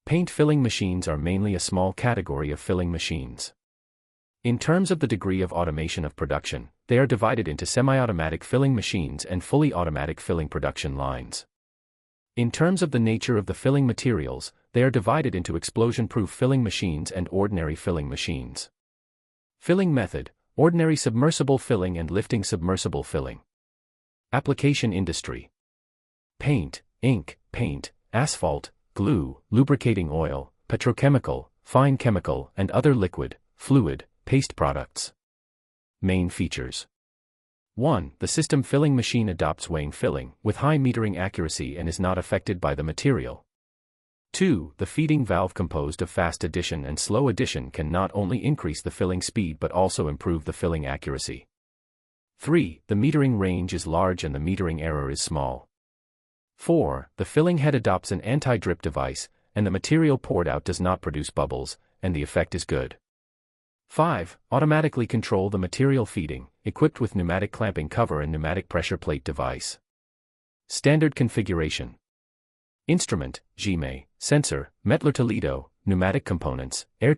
Paint filling machines are mainly a small category of filling machines. In terms of the degree of automation of production, they are divided into semi-automatic filling machines and fully automatic filling production lines. In terms of the nature of the filling materials, they are divided into explosion-proof filling machines and ordinary filling machines. Filling method: ordinary submersible filling and lifting submersible filling. Application industry: paint, ink, paint, asphalt, glue, lubricating oil, petrochemical, fine chemical, and other liquid, fluid, paste products. Main features: 1. The system filling machine adopts weighing filling with high metering accuracy and is not affected by the material. 2. The feeding valve composed of fast addition and slow addition can not only increase the filling speed but also improve the filling accuracy. 3. The metering range is large and the metering error is small. 4. The filling head adopts an anti-drip device, and the material poured out does not produce bubbles, and the effect is good. 5. Automatically control the material feeding, equipped with pneumatic clamping cover and pneumatic pressure plate device. Standard configuration: instrument, GME, sensor, Mettler Toledo, pneumatic components, air